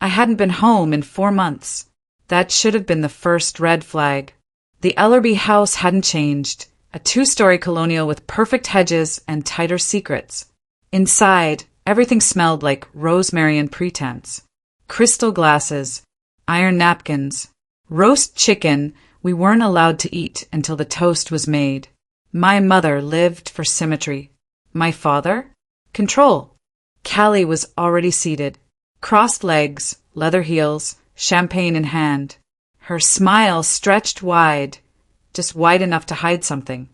I hadn't been home in 4 months. That should have been the first red flag. The Ellerby house hadn't changed. A 2-story colonial with perfect hedges and tighter secrets. Inside, everything smelled like rosemary and pretense. Crystal glasses, iron napkins, roast chicken we weren't allowed to eat until the toast was made. My mother lived for symmetry. My father? Control. Callie was already seated. Crossed legs, leather heels, champagne in hand. Her smile stretched wide, just wide enough to hide something.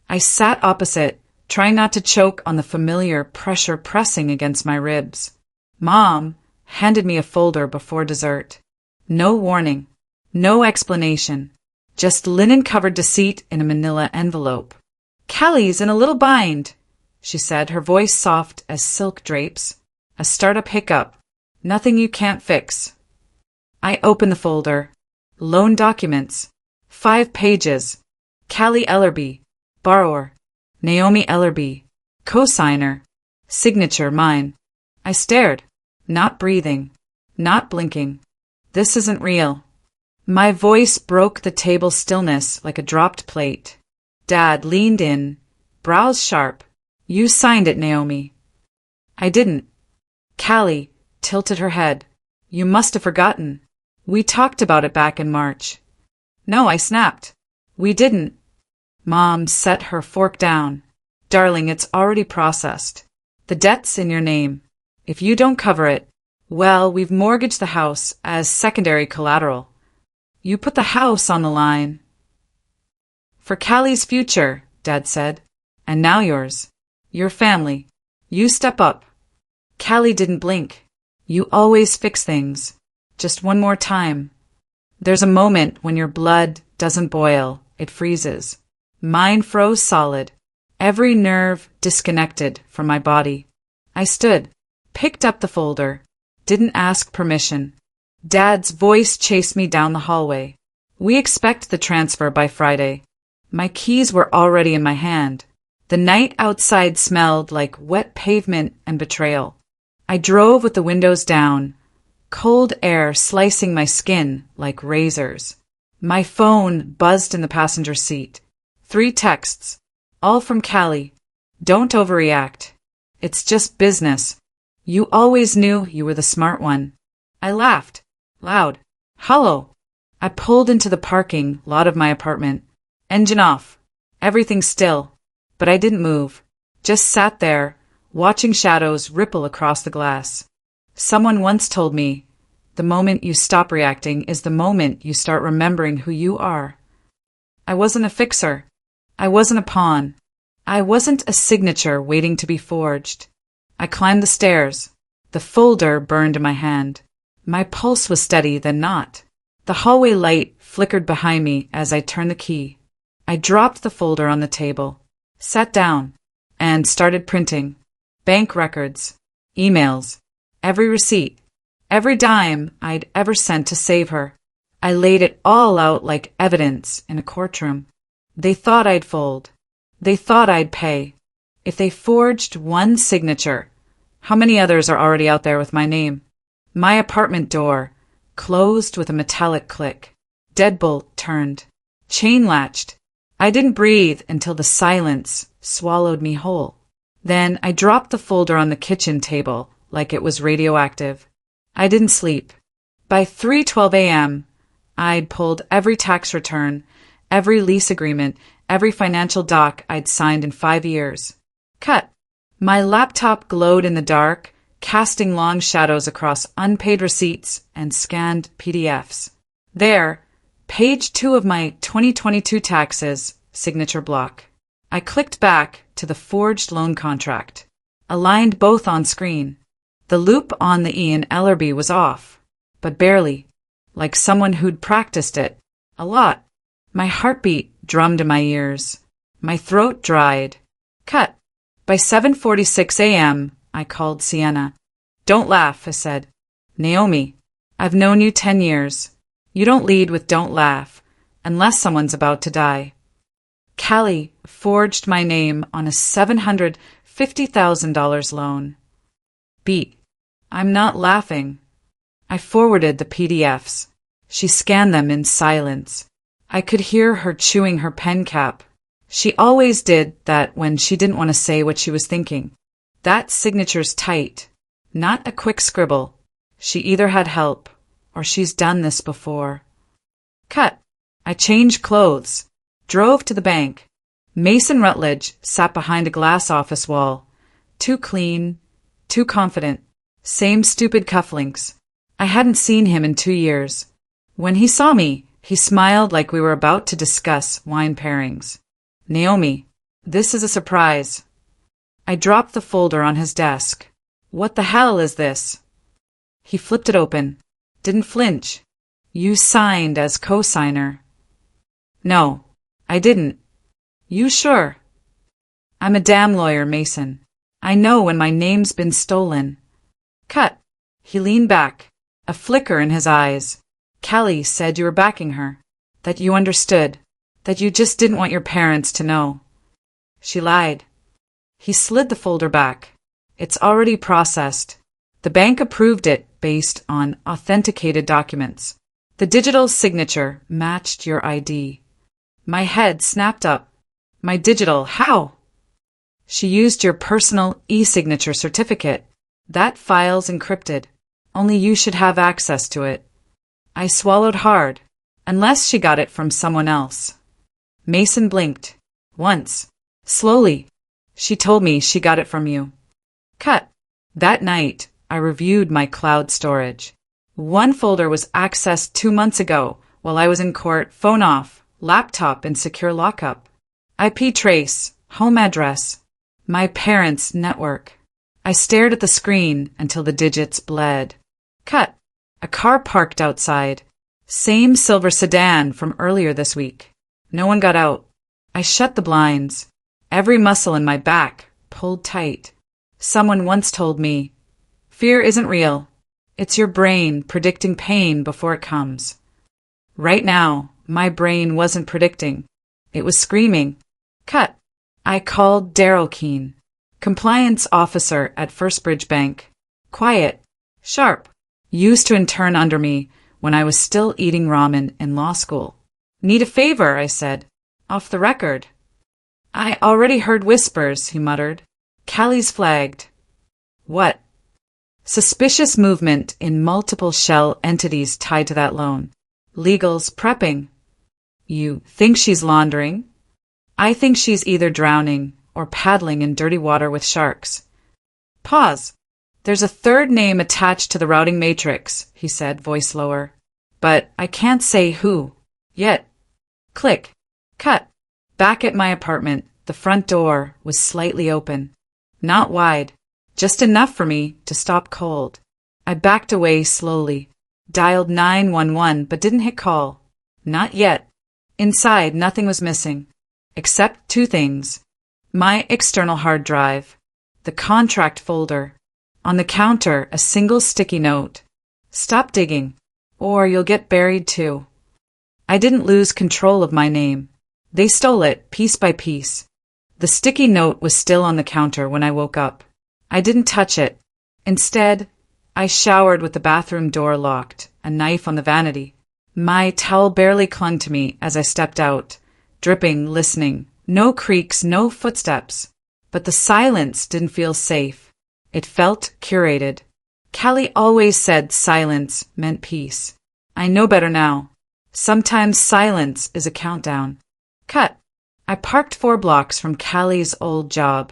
I sat opposite, trying not to choke on the familiar pressure pressing against my ribs. Mom handed me a folder before dessert. No warning, no explanation, just linen-covered deceit in a manila envelope. "Callie's in a little bind," she said, her voice soft as silk drapes. "A startup hiccup. Nothing you can't fix." I opened the folder. Loan documents. 5 pages. Callie Ellerby. Borrower. Naomi Ellerby. Co-signer. Signature mine. I stared. Not breathing. Not blinking. This isn't real. My voice broke the table stillness like a dropped plate. Dad leaned in, brows sharp. "You signed it, Naomi." I didn't. Callie tilted her head. "You must have forgotten. We talked about it back in March." "No," I snapped. "We didn't." Mom set her fork down. "Darling, it's already processed. The debt's in your name. If you don't cover it, well, we've mortgaged the house as secondary collateral. You put the house on the line." "For Callie's future," Dad said. "And now yours. Your family. You step up." Callie didn't blink. "You always fix things. Just one more time." There's a moment when your blood doesn't boil, it freezes. Mine froze solid, every nerve disconnected from my body. I stood, picked up the folder, didn't ask permission. Dad's voice chased me down the hallway. "We expect the transfer by Friday." My keys were already in my hand. The night outside smelled like wet pavement and betrayal. I drove with the windows down, cold air slicing my skin like razors. My phone buzzed in the passenger seat. 3 texts, all from Callie. "Don't overreact. It's just business. You always knew you were the smart one." I laughed, loud, hollow. I pulled into the parking lot of my apartment. Engine off. Everything still. But I didn't move. Just sat there, watching shadows ripple across the glass. Someone once told me, the moment you stop reacting is the moment you start remembering who you are. I wasn't a fixer. I wasn't a pawn. I wasn't a signature waiting to be forged. I climbed the stairs. The folder burned in my hand. My pulse was steady, then not. The hallway light flickered behind me as I turned the key. I dropped the folder on the table, sat down, and started printing. Bank records, emails, every receipt, every dime I'd ever sent to save her. I laid it all out like evidence in a courtroom. They thought I'd fold. They thought I'd pay. If they forged one signature, how many others are already out there with my name? My apartment door closed with a metallic click. Deadbolt turned. Chain latched. I didn't breathe until the silence swallowed me whole. Then I dropped the folder on the kitchen table like it was radioactive. I didn't sleep. By 3:12 a.m., I'd pulled every tax return, every lease agreement, every financial doc I'd signed in 5 years. Cut. My laptop glowed in the dark, casting long shadows across unpaid receipts and scanned PDFs. There, page 2 of my 2022 taxes, signature block. I clicked back to the forged loan contract, aligned both on screen. The loop on the E in Ellerby was off, but barely, like someone who'd practiced it. A lot. My heartbeat drummed in my ears. My throat dried. Cut. By 7:46 a.m., I called Sienna. "Don't laugh," I said. "Naomi, I've known you 10 years. You don't lead with don't laugh, unless someone's about to die." Callie forged my name on a $750,000 loan. Beat. I'm not laughing. I forwarded the PDFs. She scanned them in silence. I could hear her chewing her pen cap. She always did that when she didn't want to say what she was thinking. That signature's tight. Not a quick scribble. She either had help, or she's done this before. Cut. I changed clothes. Drove to the bank. Mason Rutledge sat behind a glass office wall. Too clean, too confident. Same stupid cufflinks. I hadn't seen him in 2 years. When he saw me, he smiled like we were about to discuss wine pairings. Naomi, this is a surprise. I dropped the folder on his desk. What the hell is this? He flipped it open. Didn't flinch. You signed as co-signer. No, I didn't. You sure? I'm a damn lawyer, Mason. I know when my name's been stolen. Cut. He leaned back, a flicker in his eyes. Callie said you were backing her, that you understood, that you just didn't want your parents to know. She lied. He slid the folder back. It's already processed. The bank approved it based on authenticated documents. The digital signature matched your ID. My head snapped up. My digital, how? She used your personal e-signature certificate. That file's encrypted. Only you should have access to it. I swallowed hard, unless she got it from someone else. Mason blinked. Once. Slowly. She told me she got it from you. Cut. That night, I reviewed my cloud storage. One folder was accessed 2 months ago while I was in court, phone off, laptop in secure lockup. IP trace, home address, my parents' network. I stared at the screen until the digits bled. Cut. A car parked outside. Same silver sedan from earlier this week. No one got out. I shut the blinds. Every muscle in my back pulled tight. Someone once told me, fear isn't real. It's your brain predicting pain before it comes. Right now, my brain wasn't predicting. It was screaming. Cut. I called Daryl Keene, compliance officer at First Bridge Bank. Quiet. Sharp. Used to intern under me when I was still eating ramen in law school. Need a favor, I said. Off the record. I already heard whispers, he muttered. Callie's flagged. What? Suspicious movement in multiple shell entities tied to that loan. Legal's prepping. You think she's laundering? I think she's either drowning or paddling in dirty water with sharks. Pause. There's a third name attached to the routing matrix, he said, voice lower. But I can't say who. Yet. Click. Cut. Back at my apartment, the front door was slightly open. Not wide. Just enough for me to stop cold. I backed away slowly. Dialed 911 but didn't hit call. Not yet. Inside, nothing was missing. Except 2 things. My external hard drive. The contract folder. On the counter, a single sticky note. Stop digging, or you'll get buried too. I didn't lose control of my name. They stole it, piece by piece. The sticky note was still on the counter when I woke up. I didn't touch it. Instead, I showered with the bathroom door locked, a knife on the vanity. My towel barely clung to me as I stepped out, dripping, listening. No creaks, no footsteps. But the silence didn't feel safe. It felt curated. Callie always said silence meant peace. I know better now. Sometimes silence is a countdown. Cut. I parked 4 blocks from Callie's old job,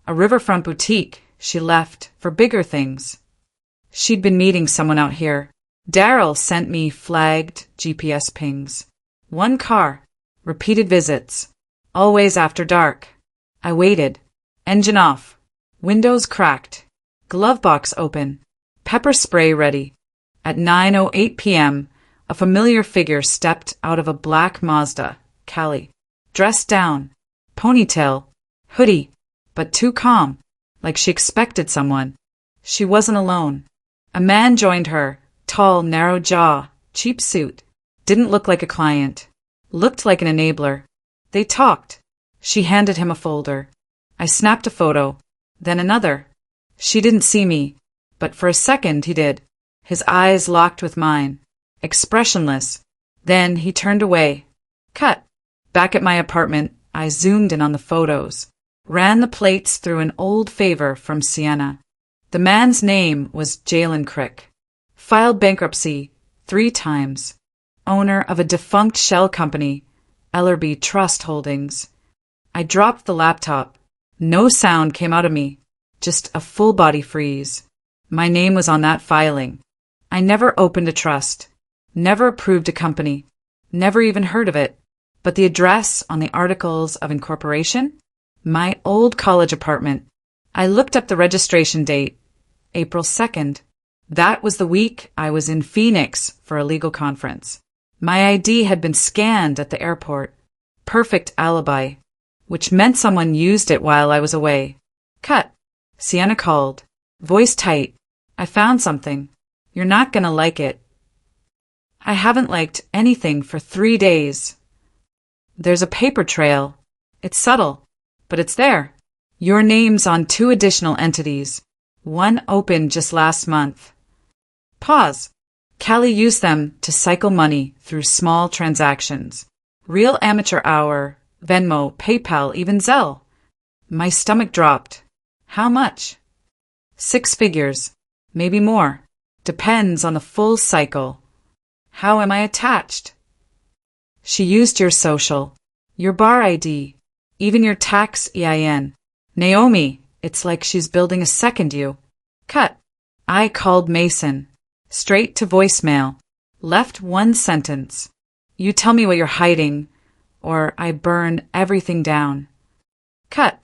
a riverfront boutique she left for bigger things. She'd been meeting someone out here. Daryl sent me flagged GPS pings. 1 car. Repeated visits. Always after dark. I waited. Engine off. Windows cracked. Glove box open. Pepper spray ready. At 9:08 p.m., a familiar figure stepped out of a black Mazda. Callie. Dressed down. Ponytail. Hoodie. But too calm. Like she expected someone. She wasn't alone. A man joined her. Tall, narrow jaw. Cheap suit. Didn't look like a client. Looked like an enabler. They talked. She handed him a folder. I snapped a photo. Then another. She didn't see me, but for a second he did. His eyes locked with mine, expressionless. Then he turned away. Cut. Back at my apartment, I zoomed in on the photos, ran the plates through an old favor from Sienna. The man's name was Jalen Crick. Filed bankruptcy 3 times. Owner of a defunct shell company, Ellerby Trust Holdings. I dropped the laptop. No sound came out of me, just a full-body freeze. My name was on that filing. I never opened a trust, never approved a company, never even heard of it. But the address on the articles of incorporation? My old college apartment. I looked up the registration date, April 2nd. That was the week I was in Phoenix for a legal conference. My ID had been scanned at the airport. Perfect alibi, which meant someone used it while I was away. Cut. Sienna called, voice tight. I found something. You're not gonna like it. I haven't liked anything for 3 days. There's a paper trail. It's subtle, but it's there. Your name's on 2 additional entities. One opened just last month. Pause. Callie used them to cycle money through small transactions. Real amateur hour, Venmo, PayPal, even Zelle. My stomach dropped. How much? 6 figures. Maybe more. Depends on the full cycle. How am I attached? She used your social, your bar ID, even your tax EIN. Naomi, it's like she's building a second you. Cut. I called Mason. Straight to voicemail. Left 1 sentence. You tell me what you're hiding, or I burn everything down. Cut.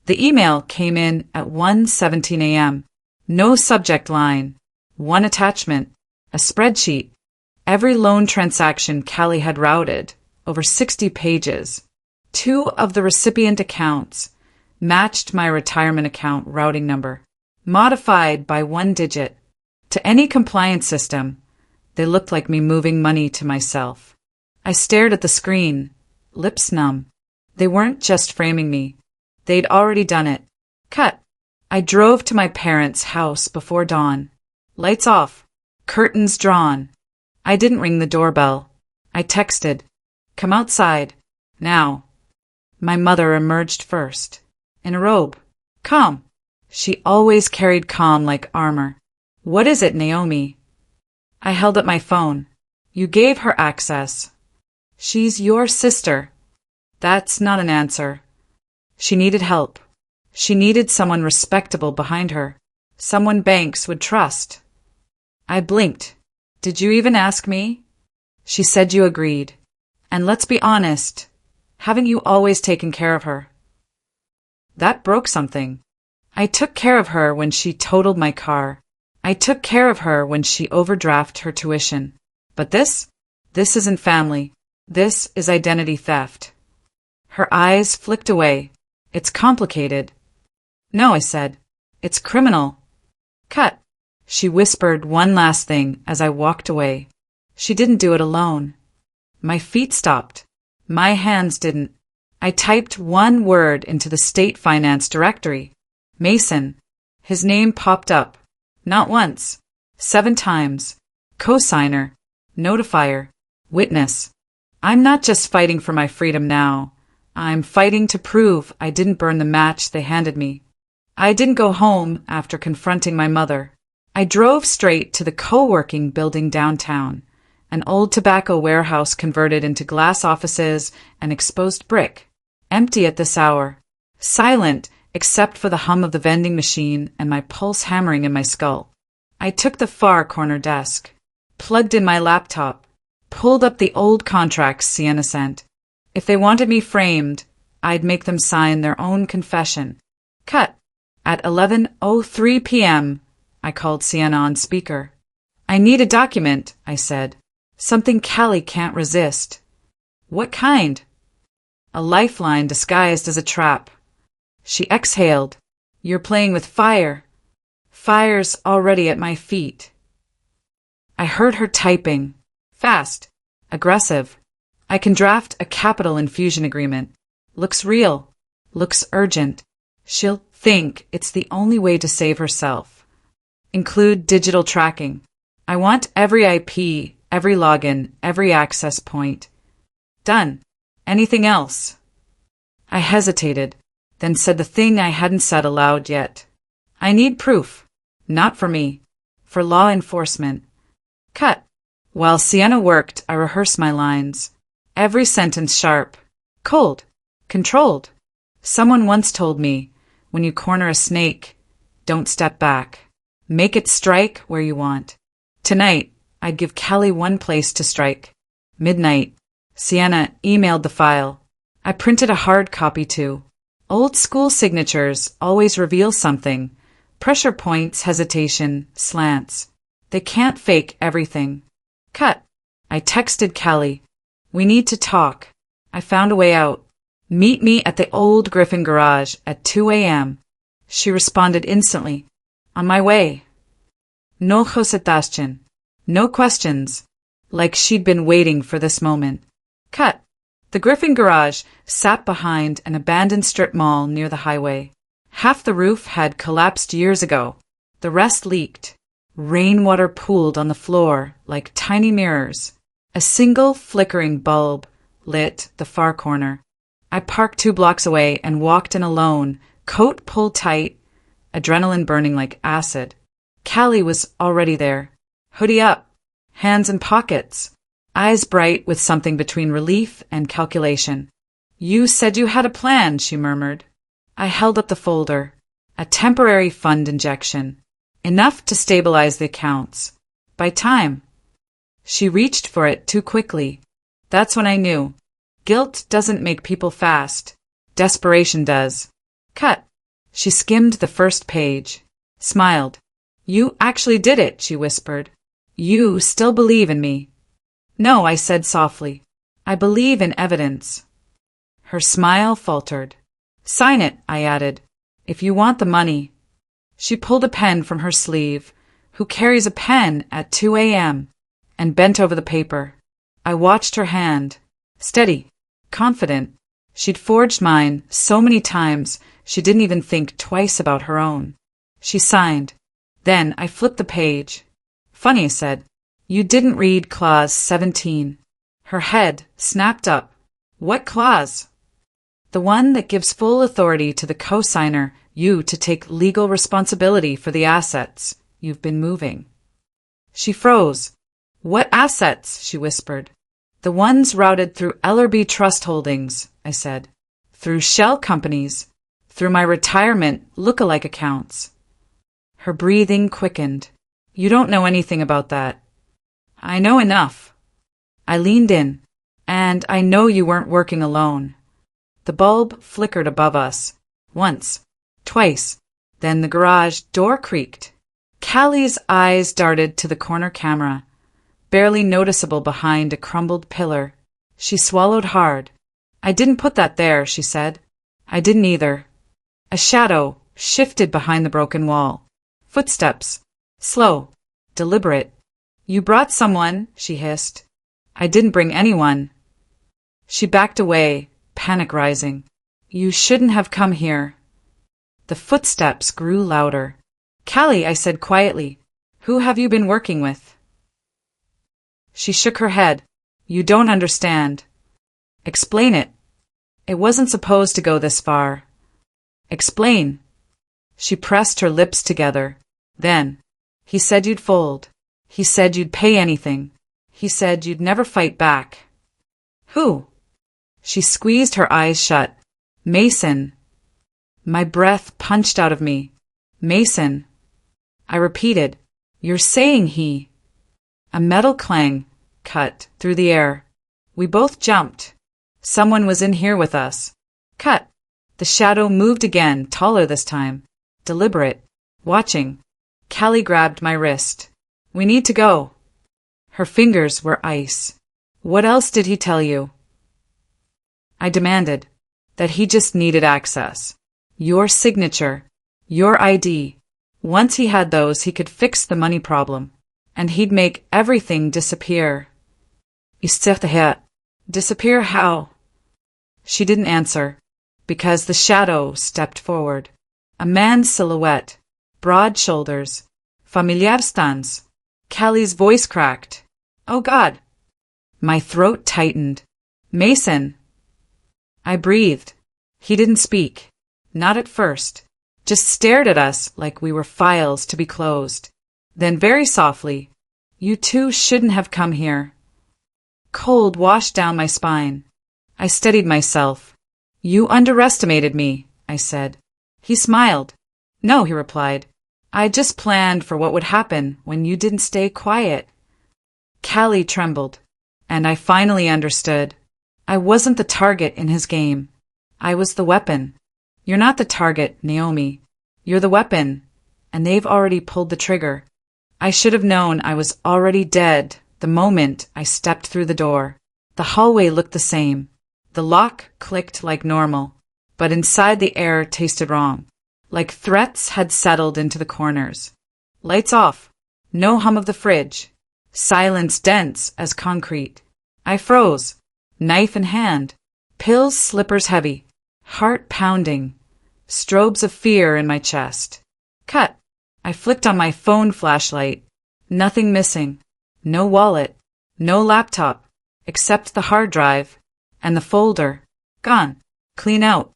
The email came in at 1:17 a.m. No subject line. 1 attachment. A spreadsheet. Every loan transaction Callie had routed. Over 60 pages. 2 of the recipient accounts matched my retirement account routing number, modified by 1 digit. To any compliance system, they looked like me moving money to myself. I stared at the screen, lips numb. They weren't just framing me. They'd already done it. Cut. I drove to my parents' house before dawn. Lights off. Curtains drawn. I didn't ring the doorbell. I texted, "Come outside. Now." My mother emerged first, in a robe. Calm. She always carried calm like armor. "What is it, Naomi?" I held up my phone. "You gave her access." "She's your sister." That's not an answer. She needed help. She needed someone respectable behind her. Someone banks would trust. I blinked. "Did you even ask me?" She said you agreed. "And let's be honest, haven't you always taken care of her?" That broke something. I took care of her when she totaled my car. I took care of her when she overdrafted her tuition. But this isn't family. This is identity theft. Her eyes flicked away. "It's complicated." "No," I said. "It's criminal." Cut. She whispered one last thing as I walked away. She didn't do it alone. My feet stopped. My hands didn't. I typed 1 word into the state finance directory. Mason. His name popped up. Not once. 7 times. Cosigner. Notifier. Witness. I'm not just fighting for my freedom now. I'm fighting to prove I didn't burn the match they handed me. I didn't go home after confronting my mother. I drove straight to the co-working building downtown, an old tobacco warehouse converted into glass offices and exposed brick, empty at this hour, silent except for the hum of the vending machine and my pulse hammering in my skull. I took the far corner desk, plugged in my laptop, pulled up the old contracts Sienna sent. If they wanted me framed, I'd make them sign their own confession. Cut. At 11:03 p.m., I called Sienna on speaker. "I need a document," I said. "Something Callie can't resist." "What kind?" "A lifeline disguised as a trap." She exhaled. "You're playing with fire." "Fire's already at my feet." I heard her typing. Fast. Aggressive. "I can draft a capital infusion agreement. Looks real. Looks urgent. She'll think it's the only way to save herself. Include digital tracking. I want every IP, every login, every access point. Done. Anything else? I hesitated, then said the thing I hadn't said aloud yet. I need proof. Not for me. For law enforcement. Cut. While Sienna worked, I rehearsed my lines. Every sentence sharp. Cold. Controlled. Someone once told me, when you corner a snake, don't step back. Make it strike where you want. Tonight, I'd give Kelly one place to strike. Midnight. Sienna emailed the file. I printed a hard copy too. Old school signatures always reveal something. Pressure points, hesitation, slants. They can't fake everything. Cut. I texted Kelly. We need to talk. I found a way out. Meet me at the old Griffin garage at 2 a.m. She responded instantly. On my way. No hesitation. No questions. Like she'd been waiting for this moment. Cut. The Griffin garage sat behind an abandoned strip mall near the highway. Half the roof had collapsed years ago. The rest leaked. Rainwater pooled on the floor like tiny mirrors. A single flickering bulb lit the far corner. I parked 2 blocks away and walked in alone, coat pulled tight, adrenaline burning like acid. Callie was already there. Hoodie up, hands in pockets, eyes bright with something between relief and calculation. You said you had a plan, she murmured. I held up the folder. A temporary fund injection. Enough to stabilize the accounts. By time. She reached for it too quickly. That's when I knew. Guilt doesn't make people fast. Desperation does. Cut. She skimmed the first page. Smiled. You actually did it, she whispered. You still believe in me. No, I said softly. I believe in evidence. Her smile faltered. Sign it, I added. If you want the money. She pulled a pen from her sleeve. Who carries a pen at 2 a.m.? And bent over the paper. I watched her hand. Steady. Confident. She'd forged mine so many times she didn't even think twice about her own. She signed. Then I flipped the page. Funny, I said. You didn't read clause 17. Her head snapped up. What clause? The one that gives full authority to the co-signer, you, to take legal responsibility for the assets you've been moving. She froze. What assets? She whispered. The ones routed through LRB Trust Holdings, I said. Through shell companies. Through my retirement look-alike accounts. Her breathing quickened. You don't know anything about that. I know enough. I leaned in. And I know you weren't working alone. The bulb flickered above us. Once. Twice. Then the garage door creaked. Callie's eyes darted to the corner camera. Barely noticeable behind a crumbled pillar. She swallowed hard. I didn't put that there, she said. I didn't either. A shadow shifted behind the broken wall. Footsteps. Slow. Deliberate. You brought someone, she hissed. I didn't bring anyone. She backed away, panic rising. You shouldn't have come here. The footsteps grew louder. Callie, I said quietly. Who have you been working with? She shook her head. You don't understand. Explain it. It wasn't supposed to go this far. Explain. She pressed her lips together. Then. He said you'd fold. He said you'd pay anything. He said you'd never fight back. Who? She squeezed her eyes shut. Mason. My breath punched out of me. Mason. I repeated. You're saying he. A metal clang cut through the air. We both jumped. Someone was in here with us. Cut. The shadow moved again, taller this time. Deliberate. Watching. Callie grabbed my wrist. We need to go. Her fingers were ice. What else did he tell you? I demanded. That he just needed access. Your signature. Your ID. Once he had those, he could fix the money problem. And he'd make everything disappear. Disappear how? She didn't answer. Because the shadow stepped forward. A man's silhouette. Broad shoulders. Familiar stance. Callie's voice cracked. Oh God. My throat tightened. Mason. I breathed. He didn't speak. Not at first. Just stared at us like we were files to be closed. Then very softly, "You two shouldn't have come here." Cold washed down my spine. I steadied myself. "You underestimated me," I said. He smiled. "No," he replied. "I just planned for what would happen when you didn't stay quiet." Callie trembled, and I finally understood. I wasn't the target in his game. I was the weapon. You're not the target, Naomi. You're the weapon, and they've already pulled the trigger. I should have known I was already dead the moment I stepped through the door. The hallway looked the same. The lock clicked like normal, but inside the air tasted wrong. Like threats had settled into the corners. Lights off. No hum of the fridge. Silence dense as concrete. I froze. Knife in hand. Pills, slippers heavy. Heart pounding. Strobes of fear in my chest. Cut. I flicked on my phone flashlight. Nothing missing. No wallet. No laptop. Except the hard drive. And the folder. Gone. Clean out.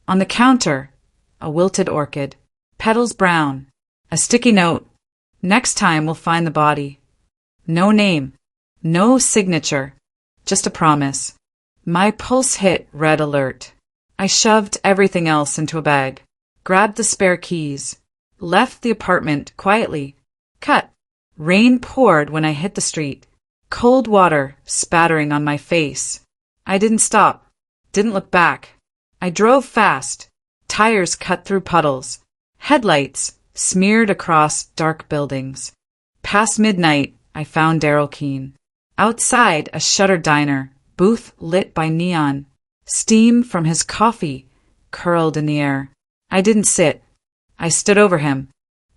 On the counter. A wilted orchid. Petals brown. A sticky note. Next time we'll find the body. No name. No signature. Just a promise. My pulse hit red alert. I shoved everything else into a bag. Grabbed the spare keys. Left the apartment quietly. Cut. Rain poured when I hit the street. Cold water spattering on my face. I didn't stop. Didn't look back. I drove fast. Tires cut through puddles. Headlights smeared across dark buildings. Past midnight, I found Daryl Keene. Outside a shuttered diner, booth lit by neon. Steam from his coffee curled in the air. I didn't sit. I stood over him.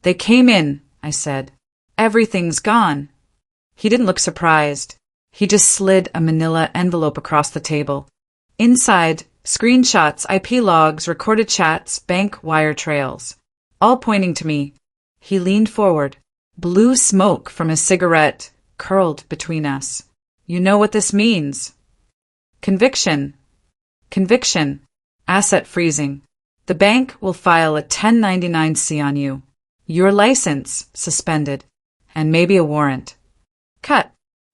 "They came in," I said. "Everything's gone." He didn't look surprised. He just slid a manila envelope across the table. Inside, screenshots, IP logs, recorded chats, bank wire trails. All pointing to me. He leaned forward. Blue smoke from his cigarette curled between us. "You know what this means." Conviction. Conviction. Asset freezing. The bank will file a 1099-C on you. Your license suspended. And maybe a warrant. Cut.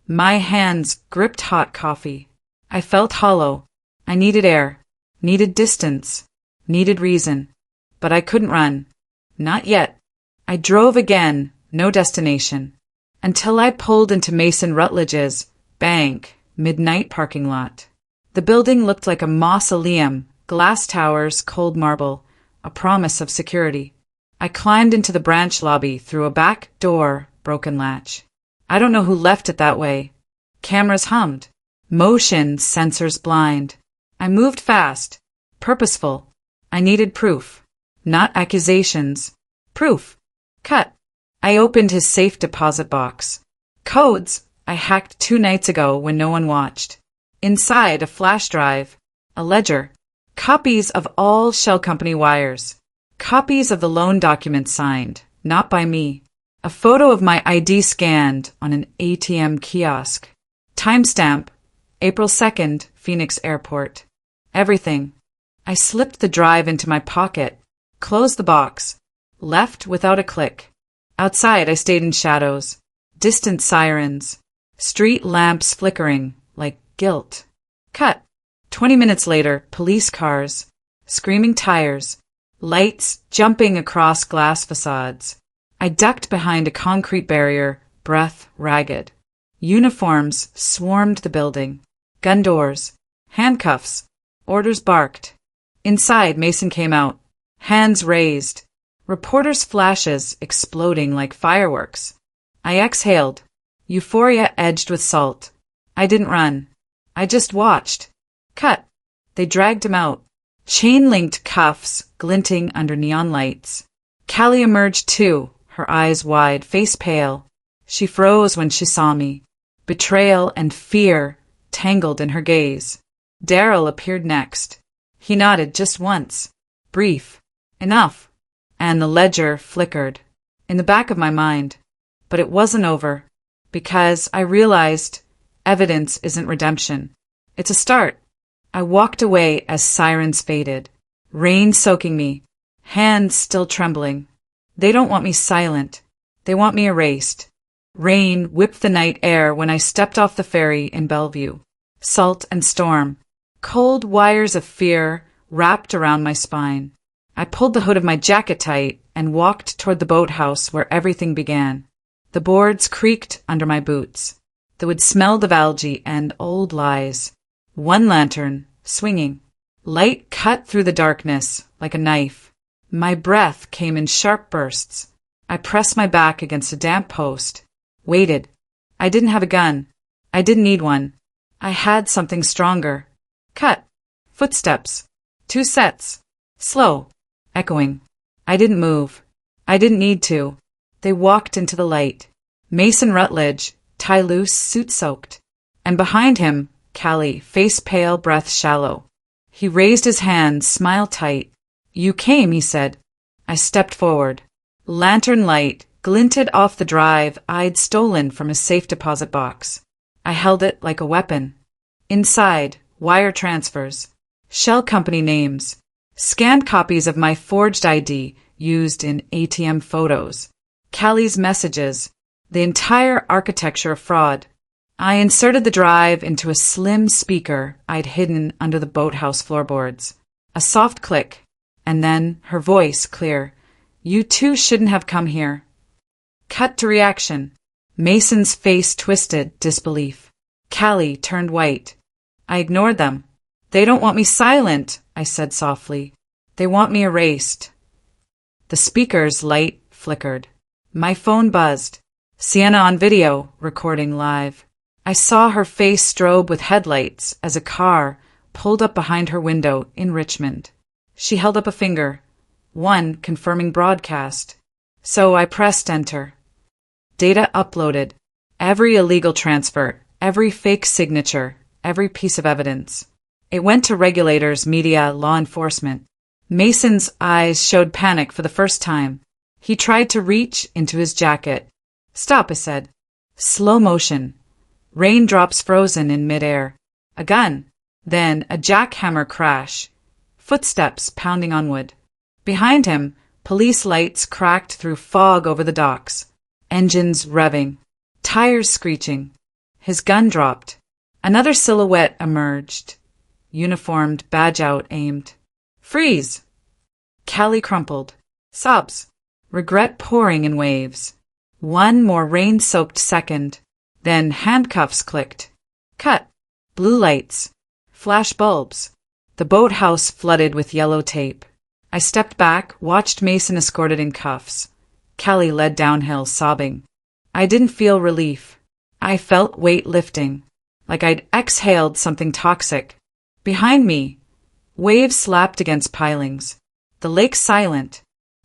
My hands gripped hot coffee. I felt hollow. I needed air. Needed distance. Needed reason. But I couldn't run. Not yet. I drove again, no destination. Until I pulled into Mason Rutledge's bank midnight parking lot. The building looked like a mausoleum, glass towers, cold marble, a promise of security. I climbed into the branch lobby through a back door, broken latch. I don't know who left it that way. Cameras hummed. Motion sensors blind. I moved fast. Purposeful. I needed proof. Not accusations. Proof. Cut. I opened his safe deposit box. Codes I hacked 2 nights ago when no one watched. Inside a flash drive. A ledger. Copies of all shell company wires. Copies of the loan documents signed, not by me. A photo of my ID scanned on an ATM kiosk. Timestamp, April 2nd, Phoenix Airport. Everything. I slipped the drive into my pocket, closed the box, left without a click. Outside I stayed in shadows. Distant sirens. Street lamps flickering, like guilt. Cut. 20 minutes later, police cars. Screaming tires. Lights jumping across glass facades. I ducked behind a concrete barrier, breath ragged. Uniforms swarmed the building. Gun doors. Handcuffs. Orders barked. Inside, Mason came out. Hands raised. Reporters' flashes exploding like fireworks. I exhaled. Euphoria edged with salt. I didn't run. I just watched. Cut. They dragged him out. Chain-linked cuffs glinting under neon lights. Callie emerged too, her eyes wide, face pale. She froze when she saw me. Betrayal and fear tangled in her gaze. Daryl appeared next. He nodded just once. Brief. Enough. And the ledger flickered. In the back of my mind. But it wasn't over. Because I realized evidence isn't redemption. It's a start. I walked away as sirens faded, rain soaking me, hands still trembling. They don't want me silent. They want me erased. Rain whipped the night air when I stepped off the ferry in Bellevue. Salt and storm. Cold wires of fear wrapped around my spine. I pulled the hood of my jacket tight and walked toward the boathouse where everything began. The boards creaked under my boots. The wood smelled of algae and old lies. One lantern, swinging. Light cut through the darkness like a knife. My breath came in sharp bursts. I pressed my back against a damp post. Waited. I didn't have a gun. I didn't need one. I had something stronger. Cut. Footsteps. 2 sets. Slow. Echoing. I didn't move. I didn't need to. They walked into the light. Mason Rutledge, tie loose, suit soaked. And behind him, Callie, face pale, breath shallow. He raised his hand, smile tight. You came, he said. I stepped forward. Lantern light glinted off the drive I'd stolen from his safe deposit box. I held it like a weapon. Inside, wire transfers, shell company names, scanned copies of my forged ID used in ATM photos, Callie's messages, the entire architecture of fraud. I inserted the drive into a slim speaker I'd hidden under the boathouse floorboards. A soft click, and then her voice clear. You two shouldn't have come here. Cut to reaction. Mason's face twisted, disbelief. Callie turned white. I ignored them. They don't want me silent, I said softly. They want me erased. The speaker's light flickered. My phone buzzed. Sienna on video, recording live. I saw her face strobe with headlights as a car pulled up behind her window in Richmond. She held up a finger, one confirming broadcast. So I pressed enter. Data uploaded. Every illegal transfer, every fake signature, every piece of evidence. It went to regulators, media, law enforcement. Mason's eyes showed panic for the first time. He tried to reach into his jacket. Stop, I said. Slow motion. Raindrops frozen in midair. A gun. Then a jackhammer crash. Footsteps pounding on wood. Behind him, police lights cracked through fog over the docks. Engines revving. Tires screeching. His gun dropped. Another silhouette emerged. Uniformed, badge out, aimed. Freeze! Callie crumpled. Sobs. Regret pouring in waves. One more rain-soaked second. Then handcuffs clicked. Cut. Blue lights. Flash bulbs. The boathouse flooded with yellow tape. I stepped back, watched Mason escorted in cuffs. Callie led downhill, sobbing. I didn't feel relief. I felt weight lifting, like I'd exhaled something toxic. Behind me, waves slapped against pilings. The lake silent.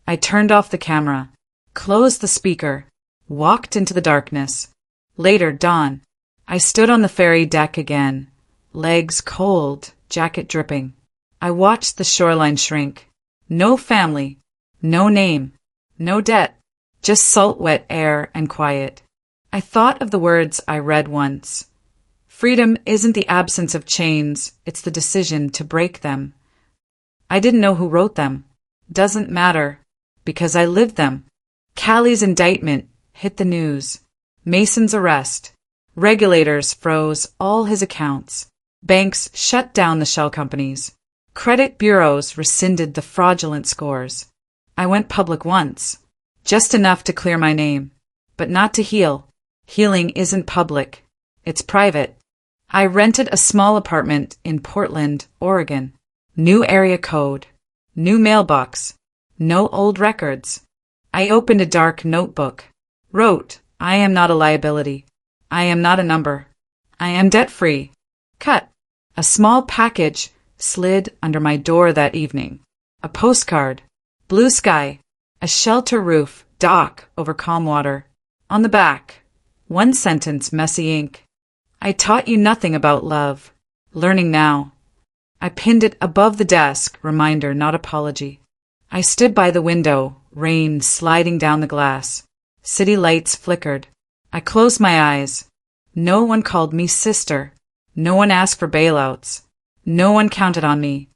I turned off the camera, closed the speaker, walked into the darkness. Later, dawn. I stood on the ferry deck again, legs cold, jacket dripping. I watched the shoreline shrink. No family, no name, no debt, just salt-wet air and quiet. I thought of the words I read once. Freedom isn't the absence of chains, it's the decision to break them. I didn't know who wrote them. Doesn't matter, because I lived them. Callie's indictment hit the news. Mason's arrest. Regulators froze all his accounts. Banks shut down the shell companies. Credit bureaus rescinded the fraudulent scores. I went public once, just enough to clear my name, but not to heal. Healing isn't public. It's private. I rented a small apartment in Portland, Oregon. New area code. New mailbox. No old records. I opened a dark notebook. Wrote, I am not a liability. I am not a number. I am debt-free. Cut. A small package slid under my door that evening. A postcard. Blue sky. A shelter roof, dock over calm water. On the back, one sentence, messy ink. I taught you nothing about love. Learning now. I pinned it above the desk, reminder, not apology. I stood by the window, rain sliding down the glass. City lights flickered. I closed my eyes. No one called me sister. No one asked for bailouts. No one counted on me.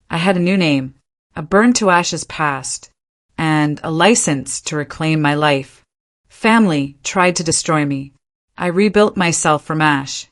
I had a new name, a burned-to-ashes past, and a license to reclaim my life. Family tried to destroy me. I rebuilt myself from ash.